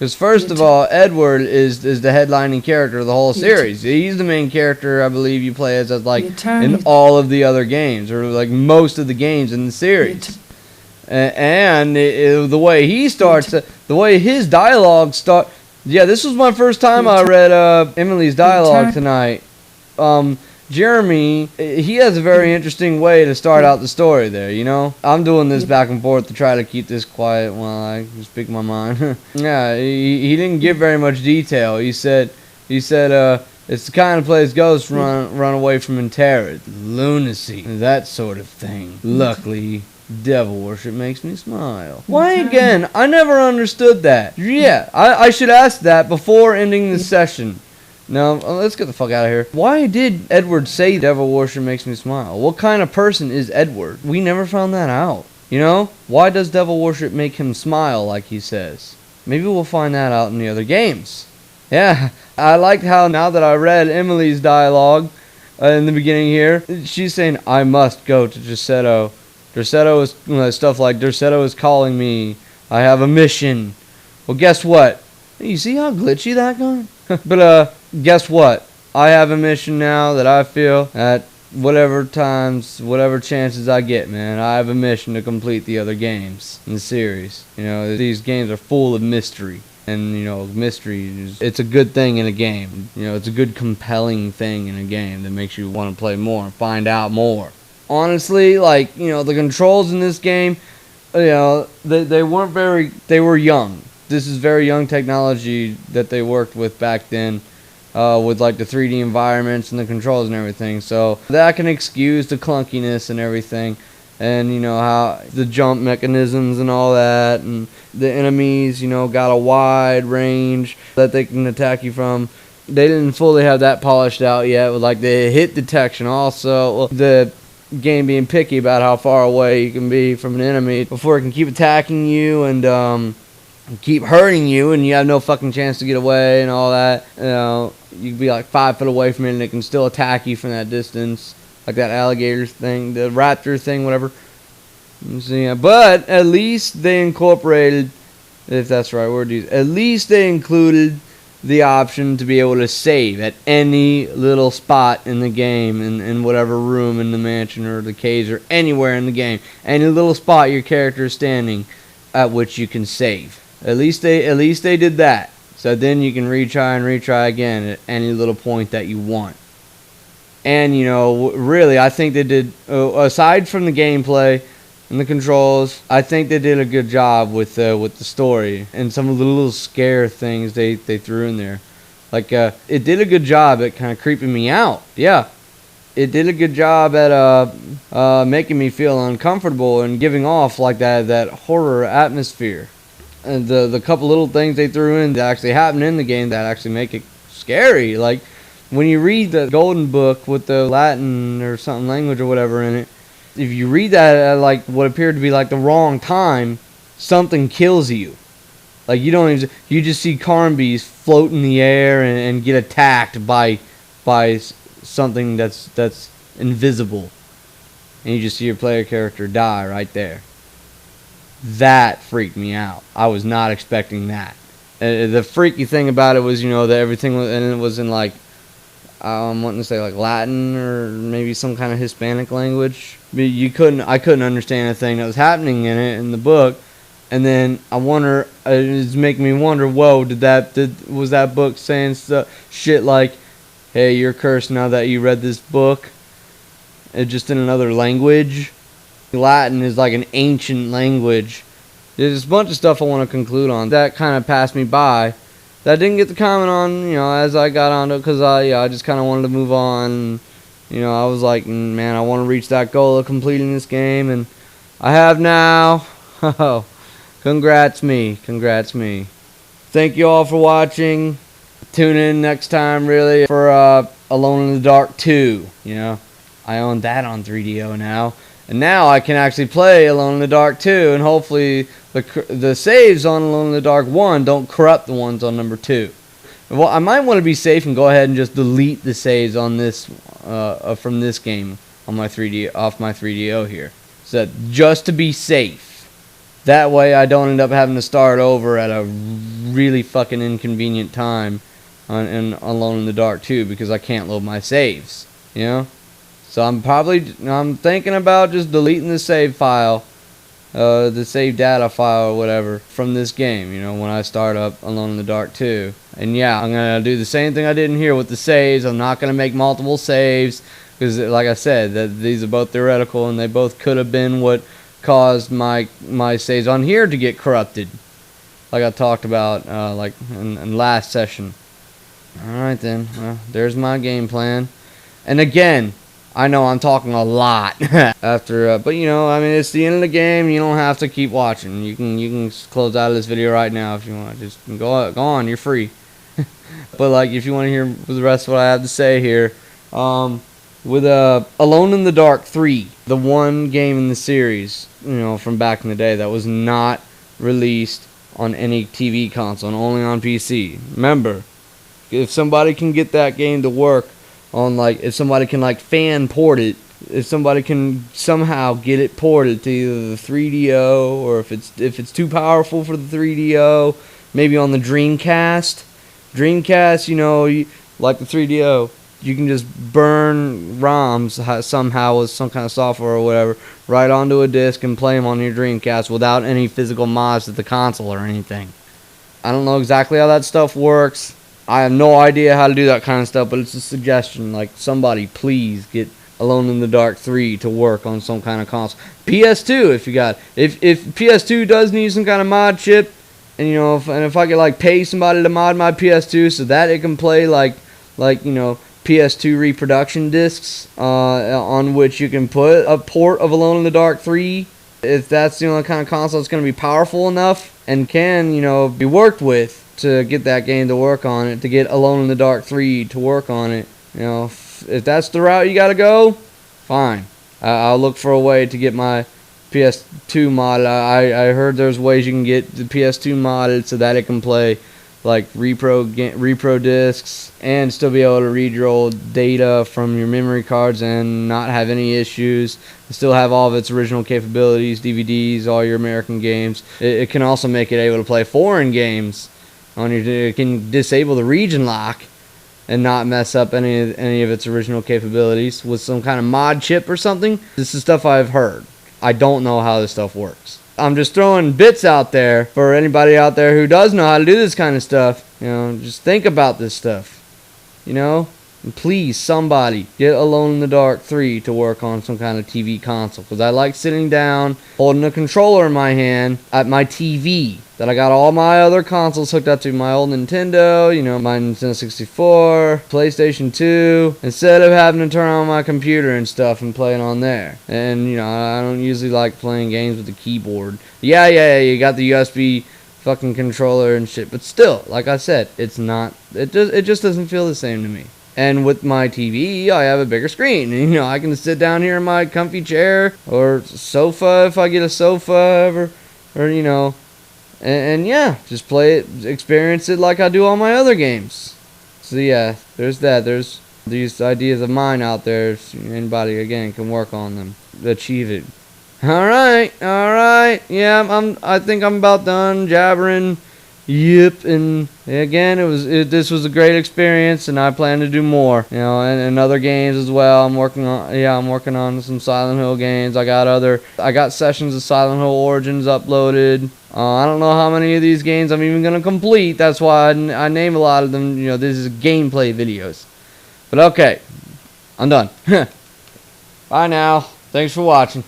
Because first of all, Edward is the headlining character of the whole series. He's the main character, I believe, you play as like in all of the other games, or like most of the games in the series. And the way he starts, the way his dialogue starts. Yeah, this was my first time I read Emily's dialogue tonight. Jeremy, he has a very interesting way to start out the story there, you know? I'm doing this back and forth to try to keep this quiet while I speak my mind. Yeah, he didn't give very much detail. He said it's the kind of place ghosts run away from in terror, lunacy, that sort of thing. Luckily, devil worship makes me smile. Why again? I never understood that. Yeah, I should ask that before ending the session. No, let's get the fuck out of here. Why did Edward say devil worship makes me smile? What kind of person is Edward? We never found that out. You know? Why does devil worship make him smile like he says? Maybe we'll find that out in the other games. Yeah, I liked how now that I read Emily's dialogue in the beginning here, she's saying, I must go to Derceto. Derceto is stuff like, Derceto is calling me. I have a mission. Well, guess what? You see how glitchy that got? But, guess what? I have a mission now that I feel at whatever times, whatever chances I get, man. I have a mission to complete the other games in the series. You know, these games are full of mystery. And, you know, mystery, it's a good thing in a game. You know, it's a good compelling thing in a game that makes you want to play more and find out more. Honestly, like, you know, the controls in this game, you know, they weren't very, they were young. This is very young technology that they worked with back then, with like the 3D environments and the controls and everything. So that can excuse the clunkiness and everything, and you know how the jump mechanisms and all that, and the enemies, you know, got a wide range that they can attack you from. They didn't fully have that polished out yet with like the hit detection. Also, the game being picky about how far away you can be from an enemy before it can keep attacking you and keep hurting you, and you have no fucking chance to get away and all that. You know, you can be like 5 foot away from it and it can still attack you from that distance, like that alligator thing, the raptor thing, whatever. So, yeah, but at least they incorporated, if that's the right word to use, at least they included the option to be able to save at any little spot in the game, in whatever room in the mansion or the caves or anywhere in the game, any little spot your character is standing at which you can save. At least they did that. So then you can retry again at any little point that you want. And, you know, really, I think they did, aside from the gameplay and the controls, I think they did a good job with the story and some of the little scare things they threw in there. Like, it did a good job at kind of creeping me out. Yeah. It did a good job at making me feel uncomfortable and giving off like that horror atmosphere. And the couple little things they threw in that actually happen in the game that actually make it scary. Like when you read the Golden Book with the Latin or something language or whatever in it, if you read that at like what appeared to be like the wrong time, something kills you. Like you just see Carnby float in the air and get attacked by something that's invisible, and you just see your player character die right there. That freaked me out. I was not expecting that. The freaky thing about it was, you know, that everything was, and it was in like, I'm wanting to say like Latin or maybe some kind of Hispanic language. But I couldn't understand a thing that was happening in it in the book. And then I wonder, it's making me wonder, whoa, was that book saying shit like, hey, you're cursed now that you read this book? It's just in another language. Latin is like an ancient language. There's a bunch of stuff I want to conclude on. That kind of passed me by. That I didn't get to comment on, you know, as I got on it, because I just kind of wanted to move on. You know, I was like, man, I want to reach that goal of completing this game, and I have now. Oh, congrats me. Thank you all for watching. Tune in next time, really, for Alone in the Dark 2. You know, I own that on 3DO now. And now I can actually play Alone in the Dark 2, and hopefully the saves on Alone in the Dark 1 don't corrupt the ones on number 2. Well, I might want to be safe and go ahead and just delete the saves on this from this game on my 3D off my 3DO here. So just to be safe. That way I don't end up having to start over at a really fucking inconvenient time on Alone in the Dark 2 because I can't load my saves, you know? So I'm thinking about just deleting the save file, the save data file or whatever from this game, you know, when I start up Alone in the Dark 2. And yeah, I'm going to do the same thing I did in here with the saves. I'm not going to make multiple saves because, like I said, these are both theoretical and they both could have been what caused my saves on here to get corrupted, like I talked about like in last session. Alright then, well, there's my game plan. And again, I know I'm talking a lot after, but you know, I mean, it's the end of the game. You don't have to keep watching. You can close out of this video right now if you want. Just go on. You're free. But like, if you want to hear the rest of what I have to say here, with Alone in the Dark 3, the one game in the series, you know, from back in the day that was not released on any TV console and only on PC. Remember, if somebody can get that game to work on, like, if somebody can like fan port it, if somebody can somehow get it ported to either the 3DO or if it's too powerful for the 3DO, maybe on the Dreamcast, you know, like the 3DO, you can just burn ROMs somehow with some kind of software or whatever right onto a disc and play them on your Dreamcast without any physical mods to the console or anything. I don't know exactly how that stuff works. I have no idea how to do that kind of stuff, but it's a suggestion. Like, somebody please get Alone in the Dark 3 to work on some kind of console. PS2, if you got, if PS2 does need some kind of mod chip, and you know, if I could like pay somebody to mod my PS2 so that it can play like you know, PS2 reproduction discs on which you can put a port of Alone in the Dark 3. If that's the only kind of console that's going to be powerful enough and can, you know, be worked with to get that game to work on it, to get Alone in the Dark 3 to work on it, you know, if that's the route you got to go, fine. I'll look for a way to get my PS2 modded. I heard there's ways you can get the PS2 modded so that it can play like repro discs and still be able to read your old data from your memory cards and not have any issues, and still have all of its original capabilities, DVDs, all your American games. It can also make it able to play foreign games on your. It can disable the region lock and not mess up any of its original capabilities with some kind of mod chip or something. This is stuff I've heard. I don't know how this stuff works. I'm just throwing bits out there for anybody out there who does know how to do this kind of stuff. You know, just think about this stuff. You know, and please, somebody get Alone in the Dark 3 to work on some kind of TV console. Because I like sitting down, holding a controller in my hand at my TV that I got all my other consoles hooked up to. My old Nintendo, you know, my Nintendo 64, PlayStation 2, instead of having to turn on my computer and stuff and play it on there. And, you know, I don't usually like playing games with the keyboard. Yeah, you got the USB fucking controller and shit. But still, like I said, it's not, it just doesn't feel the same to me. And with my TV, I have a bigger screen. And, you know, I can sit down here in my comfy chair or sofa if I get a sofa or you know, and yeah, just play it, experience it like I do all my other games. So yeah, there's that. There's these ideas of mine out there. If anybody, again, can work on them, achieve it. All right. Yeah, I think I'm about done jabbering. Yep, and again, this was a great experience, and I plan to do more, you know, and other games as well. I'm working on some Silent Hill games. I got sessions of Silent Hill Origins uploaded. I don't know how many of these games I'm even gonna complete. That's why I name a lot of them. You know, this is gameplay videos. But okay, I'm done. Bye now. Thanks for watching.